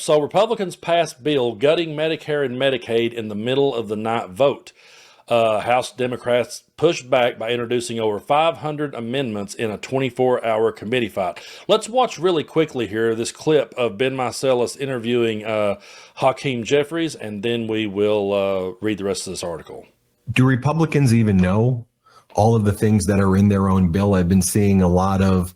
So Republicans passed bill gutting Medicare and Medicaid in the middle of the night vote. House Democrats pushed back by introducing over 500 amendments in a 24-hour committee fight. Let's watch really quickly here this clip of Ben Meiselas interviewing Hakeem Jeffries, and then we will read the rest of this article. Do Republicans even know all of the things that are in their own bill? I've been seeing a lot of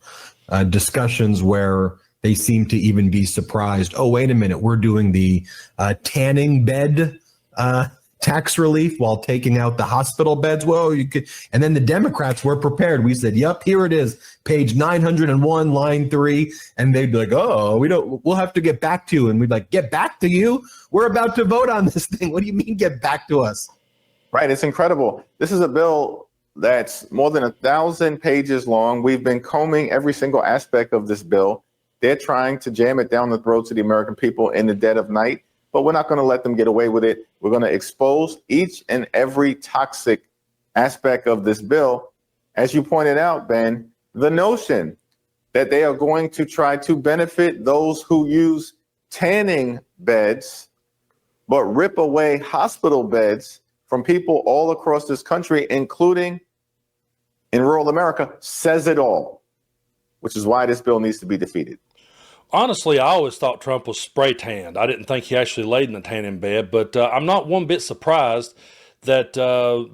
discussions where they seem to even be surprised. Oh, wait a minute, we're doing the tanning bed tax relief while taking out the hospital beds. Whoa, you could. And then the Democrats were prepared. We said, yep, here it is, page 901, line 3. And they'd be like, oh, we'll have to get back to you. And we'd like, get back to you? We're about to vote on this thing. What do you mean get back to us? Right. It's incredible. This is a bill that's more than 1,000 pages long. We've been combing every single aspect of this bill. They're trying to jam it down the throats of the American people in the dead of night. But we're not going to let them get away with it. We're going to expose each and every toxic aspect of this bill. As you pointed out, Ben, the notion that they are going to try to benefit those who use tanning beds, but rip away hospital beds from people all across this country, including in rural America, says it all, which is why this bill needs to be defeated. Honestly, I always thought Trump was spray tanned. I didn't think he actually laid in the tanning bed, but I'm not one bit surprised that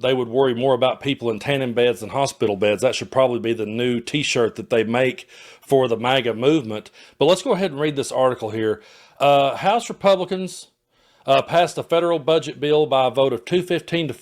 they would worry more about people in tanning beds than hospital beds. That should probably be the new T-shirt that they make for the MAGA movement. But let's go ahead and read this article here. House Republicans passed a federal budget bill by a vote of 215 to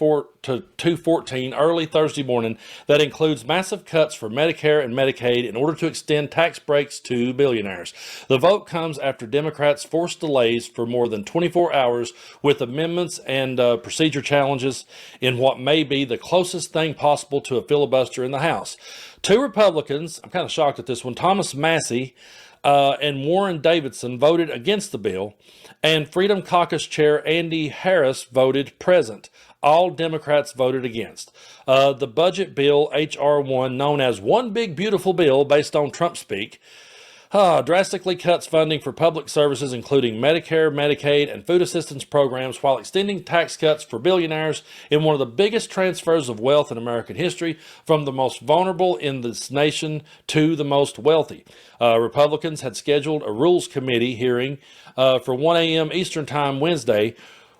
214 early Thursday morning that includes massive cuts for Medicare and Medicaid in order to extend tax breaks to billionaires. The vote comes after Democrats forced delays for more than 24 hours with amendments and procedure challenges in what may be the closest thing possible to a filibuster in the House. Two Republicans, I'm kind of shocked at this one, Thomas Massie and Warren Davidson voted against the bill, and Freedom Caucus Chair Andy Harris voted present. All Democrats voted against. The budget bill, H.R. 1, known as One Big Beautiful Bill based on Trump speak, drastically cuts funding for public services, including Medicare, Medicaid, and food assistance programs, while extending tax cuts for billionaires in one of the biggest transfers of wealth in American history, from the most vulnerable in this nation to the most wealthy. Republicans had scheduled a Rules Committee hearing for 1 a.m. Eastern Time Wednesday,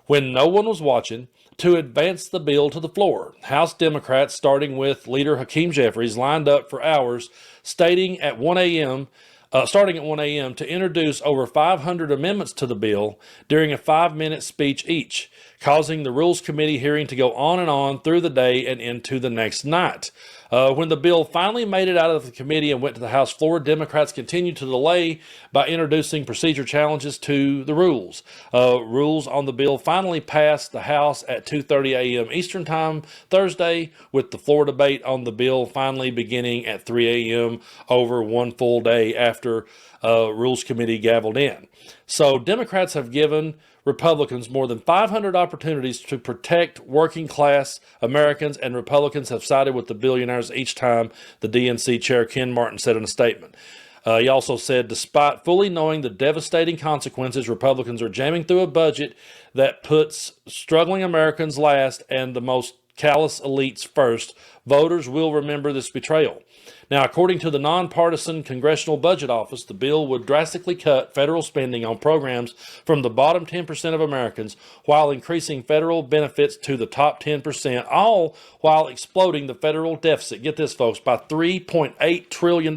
when no one was watching, to advance the bill to the floor. House Democrats, starting with leader Hakeem Jeffries, lined up for hours, starting at 1 a.m. to introduce over 500 amendments to the bill during a 5-minute speech each, causing the Rules Committee hearing to go on and on through the day and into the next night. When the bill finally made it out of the committee and went to the House floor, Democrats continued to delay by introducing procedure challenges to the rules. Rules on the bill finally passed the House at 2:30 a.m. Eastern Time Thursday, with the floor debate on the bill finally beginning at 3 a.m. over one full day after Rules Committee gavelled in. So Democrats have given Republicans more than 500 opportunities to protect working class Americans, and Republicans have sided with the billionaires each time, the DNC chair Ken Martin said in a statement. He also said, despite fully knowing the devastating consequences, Republicans are jamming through a budget that puts struggling Americans last and the most callous elites first. Voters will remember this betrayal. Now, according to the nonpartisan Congressional Budget Office, the bill would drastically cut federal spending on programs from the bottom 10% of Americans, while increasing federal benefits to the top 10%, all while exploding the federal deficit, get this folks, by $3.8 trillion.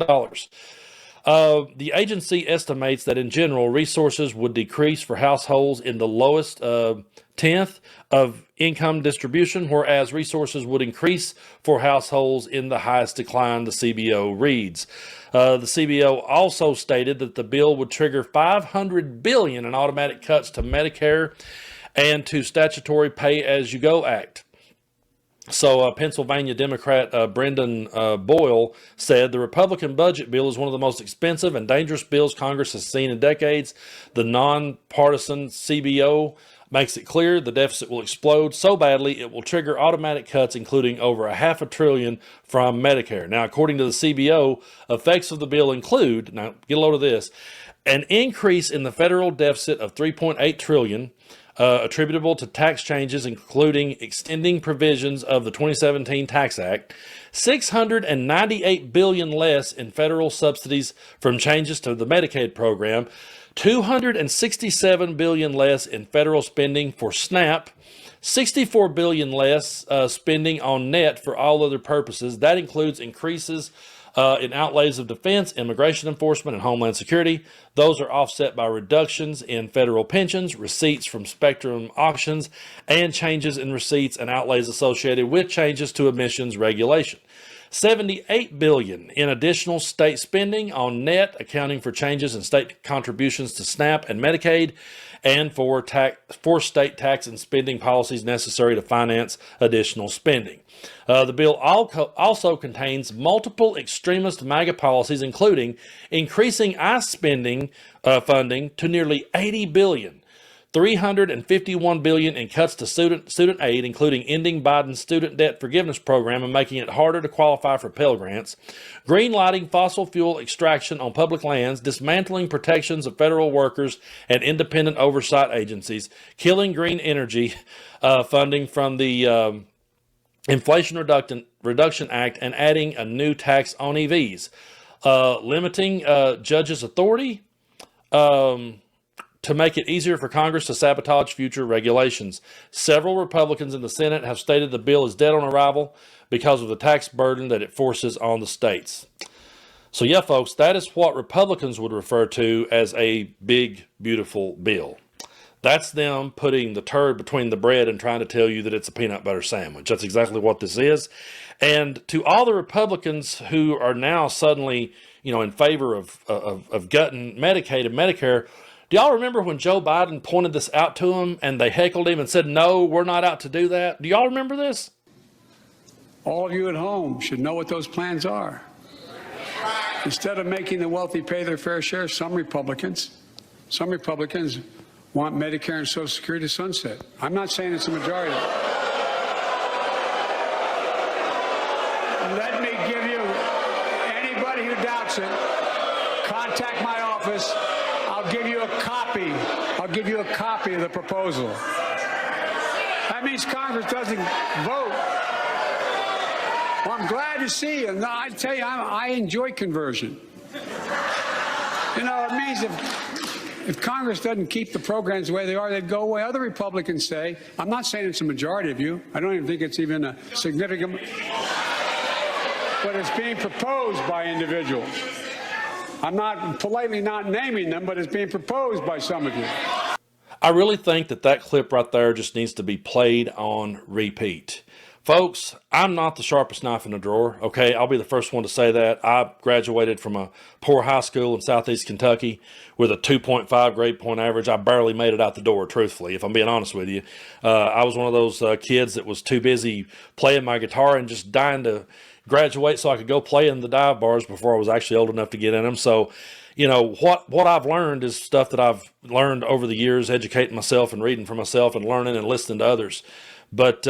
The agency estimates that in general, resources would decrease for households in the lowest tenth of income distribution, whereas resources would increase for households in the highest decline, the CBO reads. The CBO also stated that the bill would trigger $500 billion in automatic cuts to Medicare and to statutory Pay-As-You-Go Act. So Pennsylvania Democrat Brendan Boyle said the Republican budget bill is one of the most expensive and dangerous bills Congress has seen in decades. The nonpartisan CBO makes it clear the deficit will explode so badly it will trigger automatic cuts, including over $500 billion from Medicare. Now, according to the CBO, effects of the bill include, now get a load of this, an increase in the federal deficit of 3.8 trillion attributable to tax changes, including extending provisions of the 2017 Tax Act, 698 billion less in federal subsidies from changes to the Medicaid program, 267 billion less in federal spending for SNAP, 64 billion less spending on net for all other purposes. That includes increases in outlays of defense, immigration enforcement, and homeland security. Those are offset by reductions in federal pensions, receipts from spectrum auctions, and changes in receipts and outlays associated with changes to emissions regulation. 78 billion in additional state spending on net, accounting for changes in state contributions to SNAP and Medicaid, and for state tax and spending policies necessary to finance additional spending. The bill also contains multiple extremist MAGA policies, including increasing ICE spending funding to nearly 80 billion, 351 billion in cuts to student aid, including ending Biden's student debt forgiveness program and making it harder to qualify for Pell Grants, greenlighting fossil fuel extraction on public lands, dismantling protections of federal workers and independent oversight agencies, killing green energy funding from the Inflation Reduction Act, and adding a new tax on EVs, limiting judges' authority to make it easier for Congress to sabotage future regulations. Several Republicans in the Senate have stated the bill is dead on arrival because of the tax burden that it forces on the states. So yeah, folks, that is what Republicans would refer to as a big, beautiful bill. That's them putting the turd between the bread and trying to tell you that it's a peanut butter sandwich. That's exactly what this is. And to all the Republicans who are now suddenly, in favor of gutting Medicaid and Medicare, do y'all remember when Joe Biden pointed this out to them and they heckled him and said, no, we're not out to do that? Do y'all remember this? All of you at home should know what those plans are. Instead of making the wealthy pay their fair share, some Republicans want Medicare and Social Security to sunset. I'm not saying it's a majority. Let me give you, anybody who doubts it, contact my office. I'll give you a copy. I'll give you a copy of the proposal. That means Congress doesn't vote. Well, I'm glad to see you. And I tell you, I enjoy conversion. It means if Congress doesn't keep the programs the way they are, they'd go away. Other Republicans say, I'm not saying it's a majority of you. I don't even think it's even a significant, but it's being proposed by individuals. I'm not politely not naming them, but it's being proposed by some of you. I really think that clip right there just needs to be played on repeat. Folks, I'm not the sharpest knife in the drawer, okay? I'll be the first one to say that. I graduated from a poor high school in southeast Kentucky with a 2.5 grade point average. I barely made it out the door, truthfully, if I'm being honest with you. I was one of those kids that was too busy playing my guitar and just dying to graduate so I could go play in the dive bars before I was actually old enough to get in them. So, what I've learned is stuff that I've learned over the years, educating myself and reading for myself and learning and listening to others. But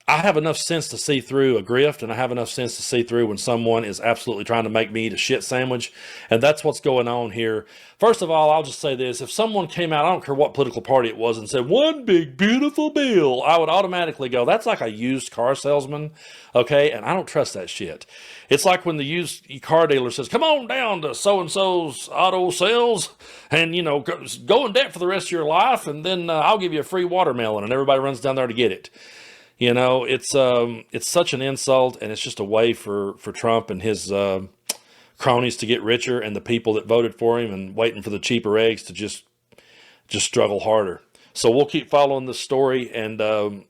I have enough sense to see through a grift, and I have enough sense to see through when someone is absolutely trying to make me eat a shit sandwich, and that's what's going on here. First of all, I'll just say this. If someone came out, I don't care what political party it was, and said, one big, beautiful bill, I would automatically go, that's like a used car salesman, okay? And I don't trust that shit. It's like when the used car dealer says, come on down to so-and-so's auto sales and, go in debt for the rest of your life, and then I'll give you a free watermelon, and everybody runs down there to get it. It's such an insult, and it's just a way for Trump and his cronies to get richer, and the people that voted for him and waiting for the cheaper eggs to just struggle harder. So we'll keep following this story, and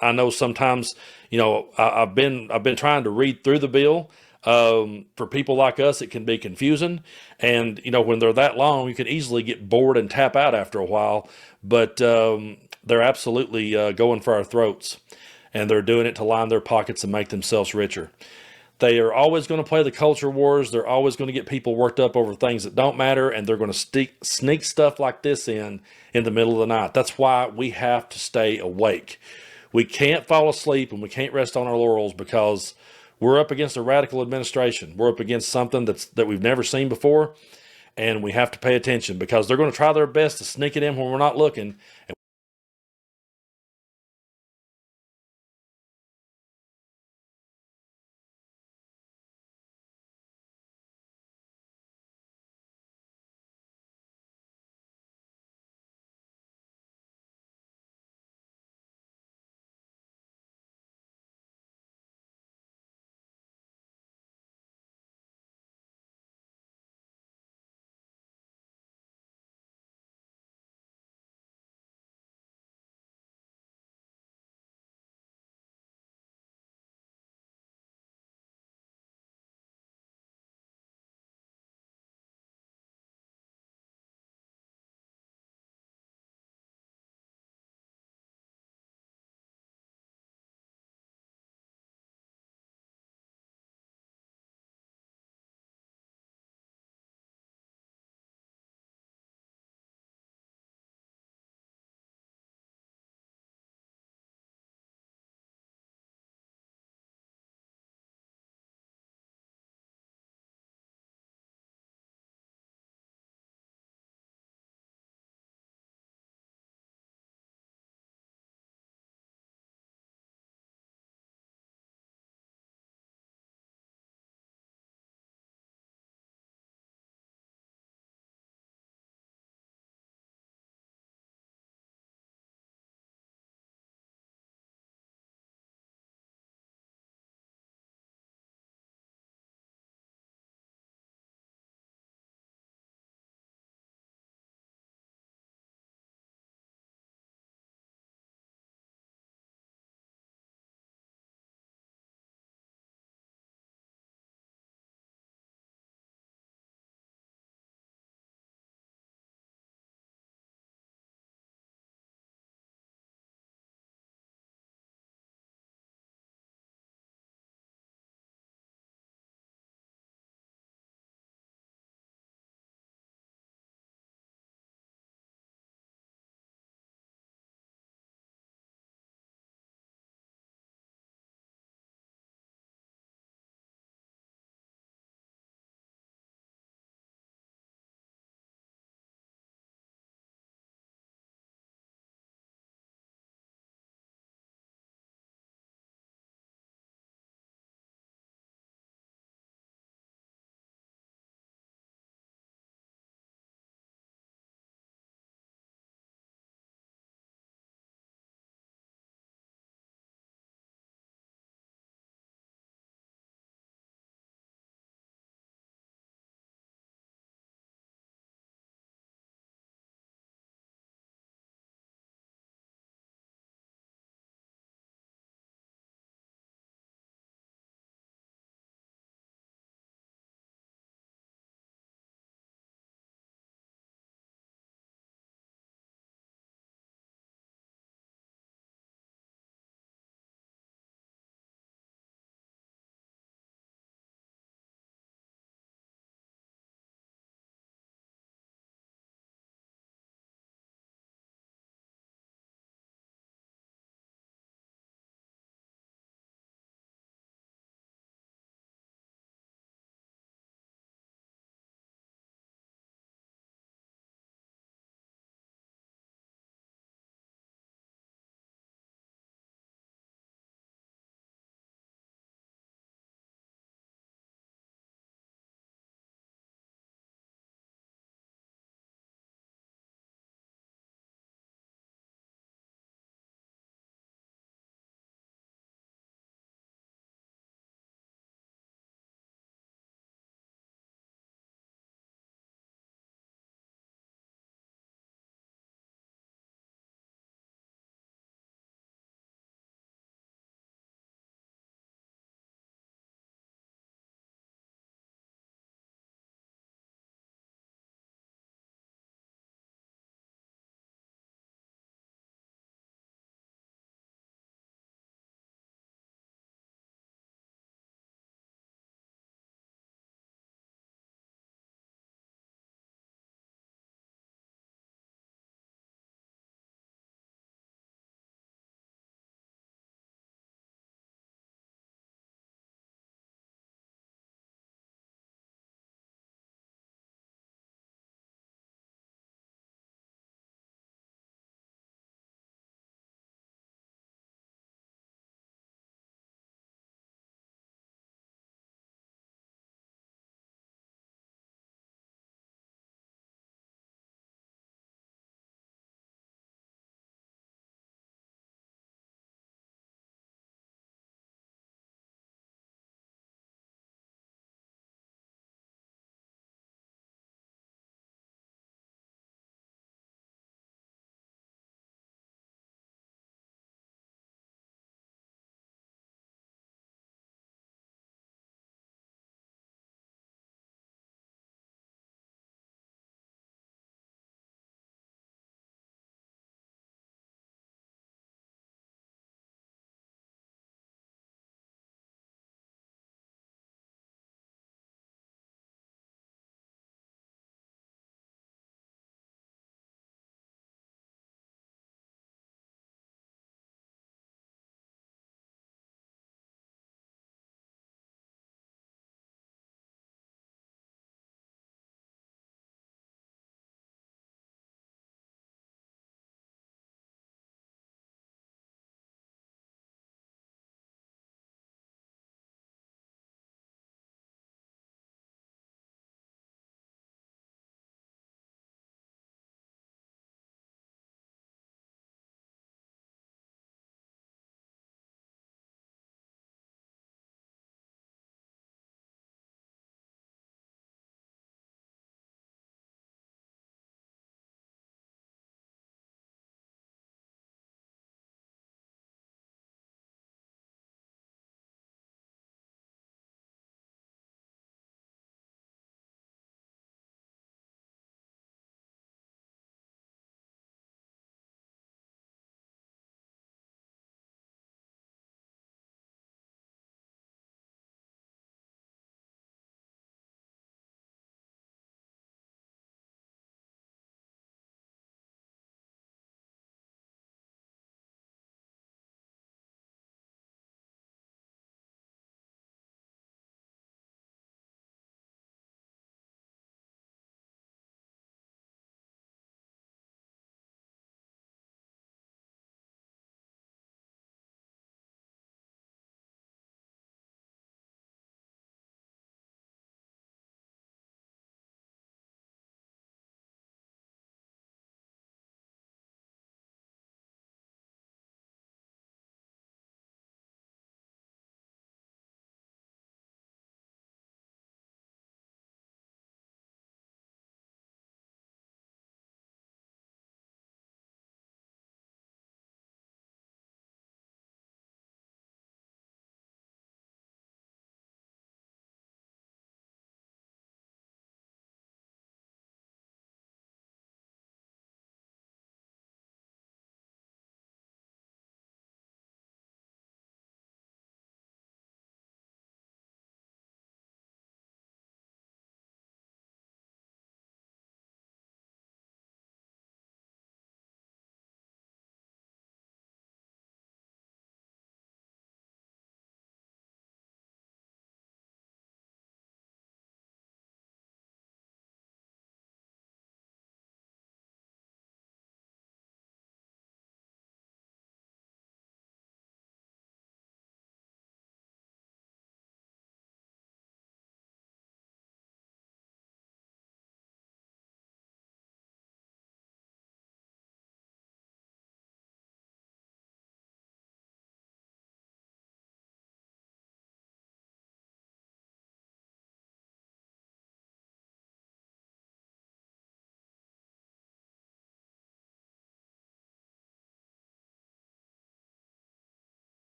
I know sometimes, I've been trying to read through the bill. For people like us, it can be confusing, and when they're that long, you can easily get bored and tap out after a while. But they're absolutely going for our throats. And they're doing it to line their pockets and make themselves richer. They are always going to play the culture wars. They're always going to get people worked up over things that don't matter, and they're going to sneak stuff like this in the middle of the night. That's why we have to stay awake. We can't fall asleep, and we can't rest on our laurels, because we're up against a radical administration. We're up against something that we've never seen before, and we have to pay attention because they're going to try their best to sneak it in when we're not looking, and